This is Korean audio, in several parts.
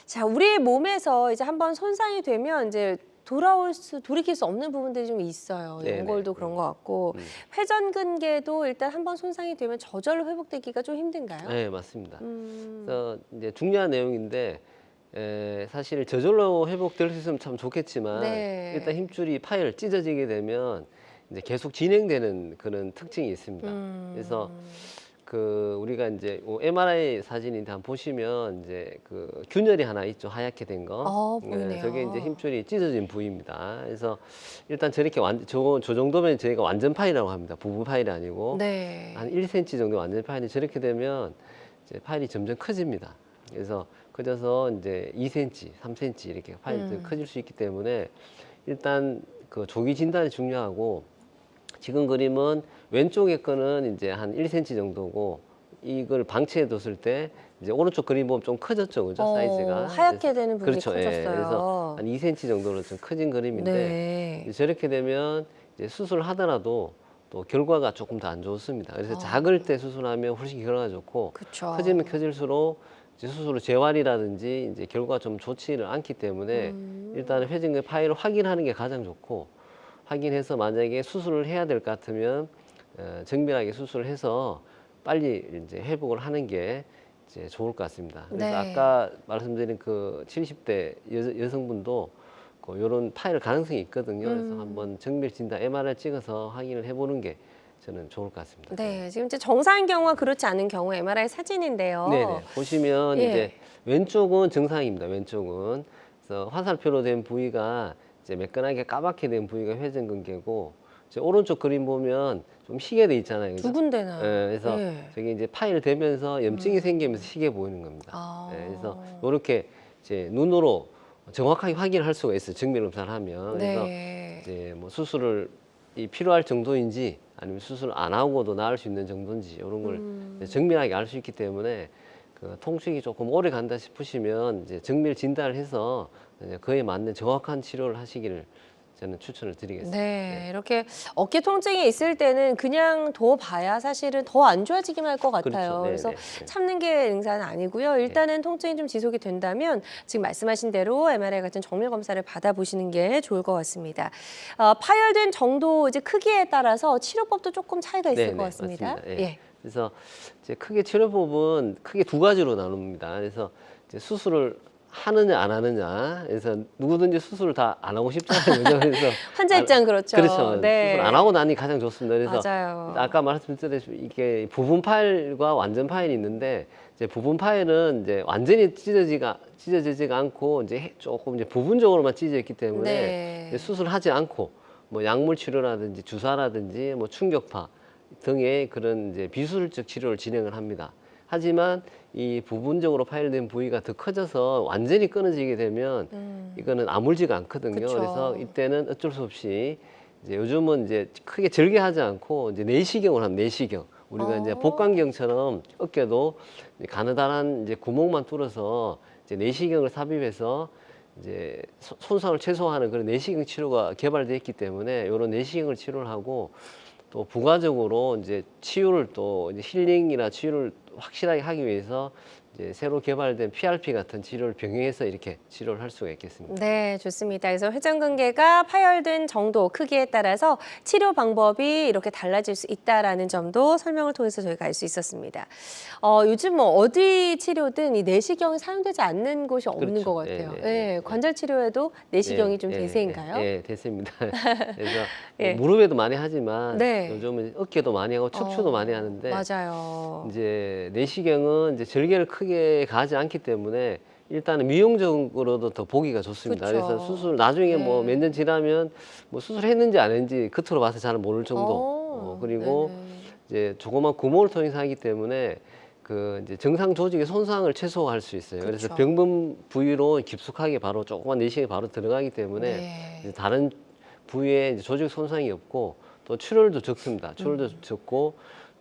자, 우리 몸에서 이제 한번 손상이 되면 이제 돌이킬 수 없는 부분들이 좀 있어요. 네네. 연골도 그런 것 같고 회전근개도 일단 한번 손상이 되면 저절로 회복되기가 좀 힘든가요? 네, 맞습니다. 음, 그래서 이제 중요한 내용인데 사실 저절로 회복될 수 있으면 참 좋겠지만 일단 네. 힘줄이 파열 찢어지게 되면 이제 계속 진행되는 그런 특징이 있습니다. 그래서 음, 우리가 이제 MRI 사진인데 한번 보시면 이제 균열이 하나 있죠. 하얗게 된 거. 보이네요. 저게 이제 힘줄이 찢어진 부위입니다. 그래서 일단 저렇게 저 정도면 저희가 완전 파열이라고 합니다. 부분 파열이 아니고 네. 한 1cm 정도 완전 파열이 저렇게 되면 이제 파열이 점점 커집니다. 그래서 커져서 이제 2cm, 3cm 이렇게 파열이 더 커질 수 있기 때문에 일단 조기 진단이 중요하고 지금 그림은 왼쪽에 거는 이제 한 1cm 정도고 이걸 방치해 뒀을 때 이제 오른쪽 그림 보면 좀 커졌죠, 그죠? 사이즈가. 하얗게 되는 부분이 그렇죠. 예. 그래서 커졌어요. 한 2cm 정도로 좀 커진 그림인데 네. 이제 저렇게 되면 이제 수술을 하더라도 또 결과가 조금 더 안 좋습니다. 그래서 작을 때 수술하면 훨씬 결과가 좋고 그쵸. 커지면 커질수록 이제 수술 후 재활이라든지 이제 결과가 좀 좋지를 않기 때문에 일단은 회전근개 파열을 확인하는 게 가장 좋고 확인해서 만약에 수술을 해야 될 것 같으면 정밀하게 수술을 해서 빨리 이제 회복을 하는 게 이제 좋을 것 같습니다. 그래서 네. 아까 말씀드린 70대 여성분도 이런 파열 가능성이 있거든요. 그래서 한번 정밀 진단 MRI 찍어서 확인을 해보는 게 저는 좋을 것 같습니다. 네, 지금 이제 정상인 경우와 그렇지 않은 경우 MRI 사진인데요. 네네. 보시면 예. 이제 왼쪽은 정상입니다. 왼쪽은. 그래서 화살표로 된 부위가 이제 매끈하게 까맣게 된 부위가 회전근개고 이제 오른쪽 그림 보면 좀 희게 돼 있잖아요. 그죠? 두 군데나. 그래서 예. 저게 이제 파열되면서 염증이 생기면서 희게 보이는 겁니다. 아. 그래서 이렇게 이제 눈으로 정확하게 확인할 수가 있어요. 정밀 검사를 하면. 그래서 네. 이제 뭐 수술을 필요할 정도인지 아니면 수술 안 하고도 나을 수 있는 정도인지 이런 걸 이제 정밀하게 알 수 있기 때문에 통증이 조금 오래 간다 싶으시면 이제 정밀 진단을 해서 이제 그에 맞는 정확한 치료를 하시기를 저는 추천을 드리겠습니다. 네, 이렇게 어깨 통증이 있을 때는 그냥 둬봐야 사실은 더 안 좋아지기만 할 것 같아요. 그렇죠. 네, 그래서 네, 네. 참는 게 능사는 아니고요. 일단은 통증이 좀 지속이 된다면 지금 말씀하신 대로 MRI 같은 정밀 검사를 받아보시는 게 좋을 것 같습니다. 파열된 정도 이제 크기에 따라서 치료법도 조금 차이가 있을 네, 것 네, 같습니다. 맞습니다. 예. 그래서 이제 크게 치료법은 크게 두 가지로 나눕니다. 그래서 이제 수술을 하느냐 안 하느냐. 그래서 누구든지 수술을 다 안 하고 싶잖아요. 그죠? 그래서 환자 입장 그렇죠. 그렇죠. 네. 수술 안 하고 나니 가장 좋습니다. 그래서 맞아요. 아까 말씀드렸듯이 이게 부분 파열과 완전 파열이 있는데 이제 부분 파열은 이제 완전히 찢어지지가 않고 이제 조금 이제 부분적으로만 찢어져 있기 때문에 네. 이제 수술하지 않고 뭐 약물 치료라든지 주사라든지 뭐 충격파 등의 그런 이제 비수술적 치료를 진행을 합니다. 하지만 이 부분적으로 파열된 부위가 더 커져서 완전히 끊어지게 되면 이거는 아물지가 않거든요. 그쵸. 그래서 이때는 어쩔 수 없이 이제 요즘은 이제 크게 절개하지 않고 이제 내시경을 합니다. 내시경. 우리가 이제 복강경처럼 어깨도 이제 가느다란 이제 구멍만 뚫어서 이제 내시경을 삽입해서 이제 손상을 최소화하는 그런 내시경 치료가 개발되어 있기 때문에 이런 내시경을 치료를 하고 또 부가적으로 이제 치유를 또 이제 힐링이나 치유를 확실하게 하기 위해서 이제 새로 개발된 PRP 같은 치료를 병행해서 이렇게 치료를 할 수가 있겠습니다. 네, 좋습니다. 그래서 회전근개가 파열된 정도, 크기에 따라서 치료 방법이 이렇게 달라질 수 있다라는 점도 설명을 통해서 저희가 알 수 있었습니다. 요즘 뭐 어디 치료든 이 내시경이 사용되지 않는 곳이 없는 그렇죠. 것 같아요. 네, 네, 네, 네. 관절 치료에도 내시경이 예, 좀 예, 대세인가요? 예, 대세입니다. 그래서 예. 무릎에도 많이 하지만 네. 요즘은 어깨도 많이 하고 척추도 많이 하는데 맞아요. 이제 내시경은 이제 절개를 크게 가지 않기 때문에 일단은 미용적으로도 더 보기가 좋습니다. 그쵸. 그래서 수술 나중에 뭐 네. 몇 년 지나면 뭐 수술했는지 안 했는지 겉으로 봐서 잘 모를 정도. 그리고 네네. 이제 조그만 구멍을 통해서 하기 때문에 이제 정상 조직의 손상을 최소화할 수 있어요. 그래서 그쵸. 병문 부위로 깊숙하게 바로 조그만 내시경이 바로 들어가기 때문에 네. 이제 다른 부위에 이제 조직 손상이 없고 또 출혈도 적습니다. 출혈도 적고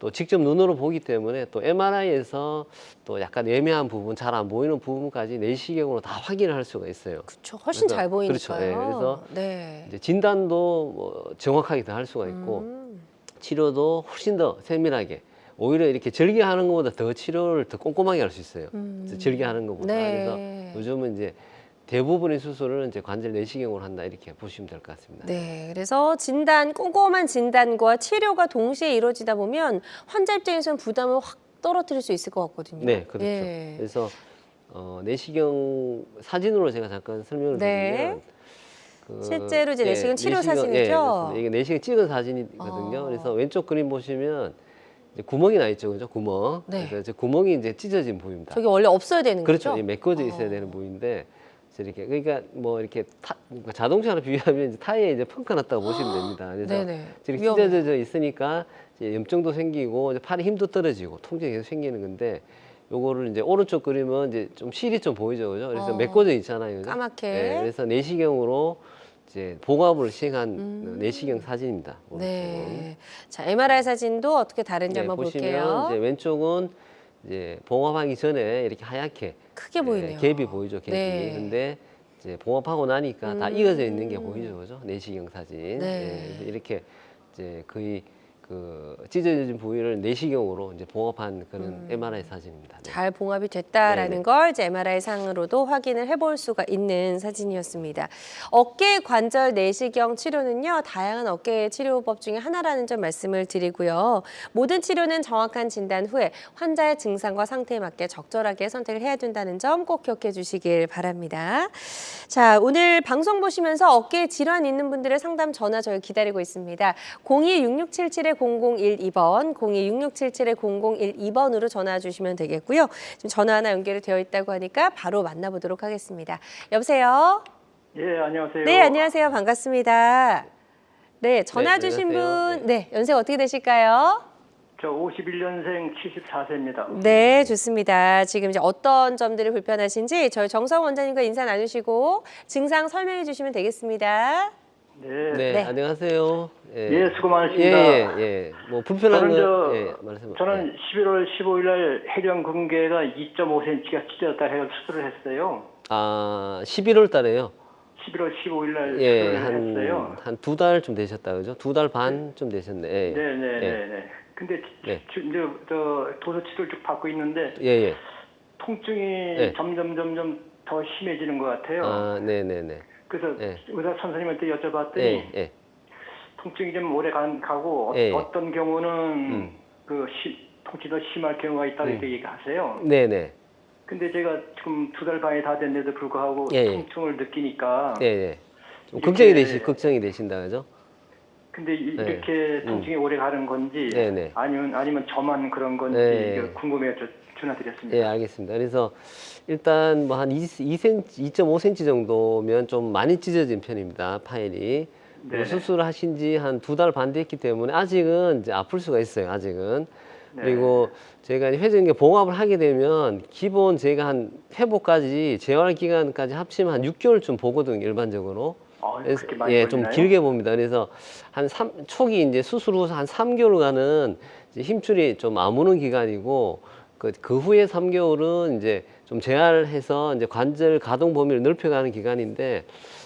또 직접 눈으로 보기 때문에 또 MRI에서 또 약간 애매한 부분, 잘 안 보이는 부분까지 내시경으로 다 확인을 할 수가 있어요. 그쵸. 훨씬 그래서- 잘 보이니까요. 그렇죠. 예, 그래서 네. 이제 진단도 뭐 정확하게 더 할 수가 있고 치료도 훨씬 더 세밀하게 오히려 이렇게 절개하는 것보다 더 치료를 더 꼼꼼하게 할 수 있어요. 절개하는 것보다. 네. 그래서 요즘은 이제 대부분의 수술을 이제 관절 내시경으로 한다 이렇게 보시면 될 것 같습니다. 네, 그래서 꼼꼼한 진단과 치료가 동시에 이루어지다 보면 환자 입장에서는 부담을 확 떨어뜨릴 수 있을 것 같거든요. 네, 그렇죠. 예. 그래서 내시경 사진으로 제가 잠깐 설명을 네. 드리면 실제로 이제 내시경 치료 사진이죠? 예, 그렇습니다. 이게 내시경 찍은 사진이거든요. 아. 그래서 왼쪽 그림 보시면 이제 구멍이 나 있죠, 그죠? 구멍. 네. 그래서 이제 구멍이 이제 찢어진 부위입니다. 저게 원래 없어야 되는 그렇죠. 거죠? 이 메꿔져 있어야 되는 부위인데 이렇게 그러니까 뭐 이렇게 그러니까 자동차로 비유하면 이제 타이어에 이제 펑크 났다고 보시면 됩니다. 그래서 네네. 이렇게 위험해요. 찢어져 있으니까 이제 염증도 생기고 이제 팔에 힘도 떨어지고 통증이 계속 생기는 건데 요거를 이제 오른쪽 그림은 이제 좀 실이 좀 보이죠, 그죠? 그래서 메꿔져 있잖아요, 그죠? 까맣게. 네, 그래서 내시경으로 이제 봉합을 시행한 내시경 사진입니다. 오른쪽은. 네. 자, MRI 사진도 어떻게 다른지 네, 한번 보시면 볼게요. 이제 왼쪽은 이제 봉합하기 전에 이렇게 하얗게 크게 보이네요. 갭이 보이죠, 갭이. 네. 근데 이제 봉합하고 나니까 다 이어져 있는 게 보이죠, 그죠? 내시경 사진. 네. 그래서 이렇게 이제 거의 그 찢어진 부위를 내시경으로 이제 봉합한 그런 MRI 사진입니다. 네. 잘 봉합이 됐다라는 네네. 걸 이제 MRI 상으로도 확인을 해볼 수가 있는 사진이었습니다. 어깨 관절 내시경 치료는요, 다양한 어깨 치료법 중에 하나라는 점 말씀을 드리고요. 모든 치료는 정확한 진단 후에 환자의 증상과 상태에 맞게 적절하게 선택을 해야 된다는 점 꼭 기억해 주시길 바랍니다. 자, 오늘 방송 보시면서 어깨에 질환 있는 분들의 상담 전화 저희 기다리고 있습니다. 02-6677-0012번, 02-6677-0012번으로 전화 주시면 되겠고요. 지금 전화 하나 연결이 되어 있다고 하니까 바로 만나보도록 하겠습니다. 여보세요? 예, 안녕하세요. 네, 안녕하세요. 반갑습니다. 네, 전화 네, 주신 안녕하세요. 분, 네, 연세가 어떻게 되실까요? 저 51년생 74세입니다. 네, 좋습니다. 지금 이제 어떤 점들이 불편하신지 저희 정성 원장님과 인사 나누시고 증상 설명해 주시면 되겠습니다. 네. 네, 네. 안녕하세요. 예, 수고 많으십니다. 예. 뭐 불편한 거 말씀하세요. 저는 11월 15일 날 해령근개가 2.5cm가 찢어졌다 해서 수술을 했어요. 아, 11월 달에요. 11월 15일 날 예, 수술을 했어요. 한 두 달 좀 되셨다, 그죠? 두 달 반 좀 되셨네. 예. 네. 근데 네. 이제 저 도서 치료를 쭉 받고 있는데 예. 통증이 네. 점점 더 심해지는 것 같아요. 아, 네네네. 그래서 네. 의사 선생님한테 여쭤봤더니 예. 통증이 좀 오래 가고 예. 어떤 경우는 통증이 더 심할 경우가 있다고 이렇게 얘기하세요. 네네. 근데 제가 지금 두 달 반이 다 됐는데도 불구하고 예. 통증을 느끼니까 예. 좀 이렇게- 걱정이 되신다, 그죠? 근데 이렇게 통증이 오래 가는 건지 네네. 아니면 저만 그런 건지 네. 이거 궁금해서 전화드렸습니다. 예, 알겠습니다. 그래서 일단 뭐 한 2cm 정도면 좀 많이 찢어진 편입니다, 파일이. 네네. 수술하신 지 한 두 달 반 됐기 때문에 아직은 이제 아플 수가 있어요, 아직은. 네. 그리고 제가 회전근개 봉합을 하게 되면 기본 제가 한 회복까지 재활 기간까지 합치면 한 6개월쯤 보거든요, 일반적으로. 그래서 그렇게 많이 좀 걸리나요? 길게 봅니다. 그래서 초기 이제 수술 후 한 3개월간은 이제 힘줄이 좀 아무는 기간이고 그 후에 3개월은 이제 좀 재활해서 이제 관절 가동 범위를 넓혀가는 기간인데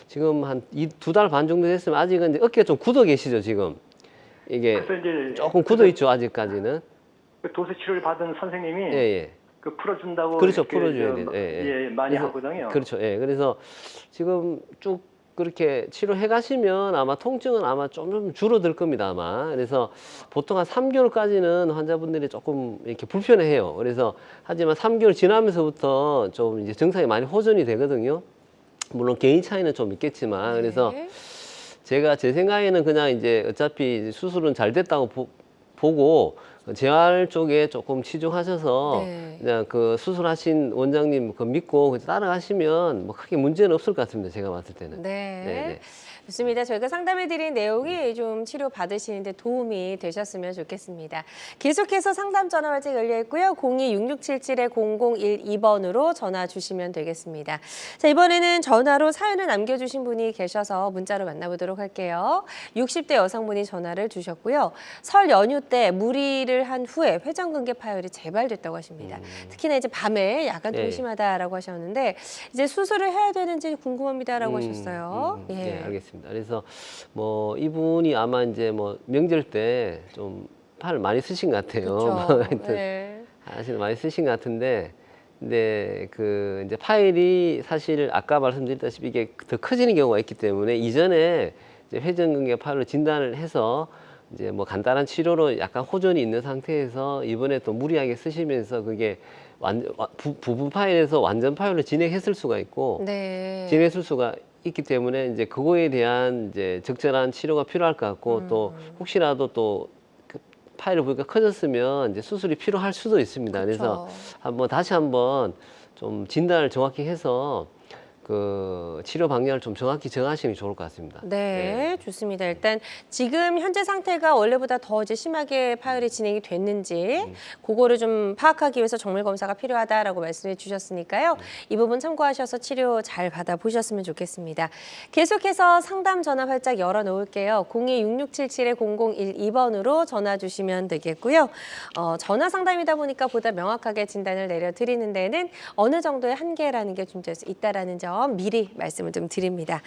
지금 한 두 달 반 정도 됐으면 아직은 이제 어깨가 좀 굳어 계시죠, 지금. 이게 그래서 이제 조금 굳어 있죠, 아직까지는. 그 도수 치료를 받은 선생님이 예. 그 풀어준다고 그렇죠, 이렇게 풀어줘야 저- 돼요. 예. 많이 그래서- 하거든요. 그렇죠. 예. 그래서 지금 쭉 그렇게 치료해 가시면 아마 통증은 아마 좀 줄어들 겁니다, 아마. 그래서 보통 한 3개월까지는 환자분들이 조금 이렇게 불편해해요. 그래서 하지만 3개월 지나면서부터 좀 이제 증상이 많이 호전이 되거든요. 물론 개인 차이는 좀 있겠지만 그래서 네. 제가 제 생각에는 그냥 이제 어차피 수술은 잘 됐다고 보고 재활 쪽에 조금 치중하셔서 네. 그냥 그 수술하신 원장님 그 믿고 따라가시면 뭐 크게 문제는 없을 것 같습니다. 제가 봤을 때는. 네. 네네. 좋습니다. 저희가 상담해드린 내용이 좀 치료 받으시는데 도움이 되셨으면 좋겠습니다. 계속해서 상담 전화 활짝 열려 있고요. 02-6677-0012번으로 전화 주시면 되겠습니다. 자, 이번에는 전화로 사연을 남겨주신 분이 계셔서 문자로 만나보도록 할게요. 60대 여성분이 전화를 주셨고요. 설 연휴 때 무리를 한 후에 회전근개 파열이 재발됐다고 하십니다. 특히나 이제 밤에 야간통이 네. 심하다라고 하셨는데 이제 수술을 해야 되는지 궁금합니다라고 하셨어요. 네, 알겠습니다. 그래서 뭐 이분이 아마 이제 뭐 명절 때 좀 팔을 많이 쓰신 것 같아요. 그렇죠. 하여튼 네. 사실 많이 쓰신 것 같은데, 근데 그 이제 파일이 사실 아까 말씀드렸다시피 이게 더 커지는 경우가 있기 때문에 이전에 이제 회전근개 파일로 진단을 해서 이제 뭐 간단한 치료로 약간 호전이 있는 상태에서 이번에 또 무리하게 쓰시면서 그게 부분 파일에서 완전 파일로 진행했을 수가 있고 네. 진행했을 수가 있기 때문에 이제 그거에 대한 이제 적절한 치료가 필요할 것 같고 또 혹시라도 또 그 파일을 보니까 커졌으면 이제 수술이 필요할 수도 있습니다. 그래서 그렇죠. 다시 한번 좀 진단을 정확히 해서 그 치료 방향을 좀 정확히 정하시는 게 좋을 것 같습니다. 네, 좋습니다. 일단 지금 현재 상태가 원래보다 더 이제 심하게 파열이 진행이 됐는지 그거를 좀 파악하기 위해서 정밀 검사가 필요하다라고 말씀해 주셨으니까요. 이 부분 참고하셔서 치료 잘 받아보셨으면 좋겠습니다. 계속해서 상담 전화 활짝 열어놓을게요. 02-6677-0012번으로 전화 주시면 되겠고요. 전화 상담이다 보니까 보다 명확하게 진단을 내려드리는 데는 어느 정도의 한계라는 게 좀 될 수 있다라는 점 미리 말씀을 좀 드립니다.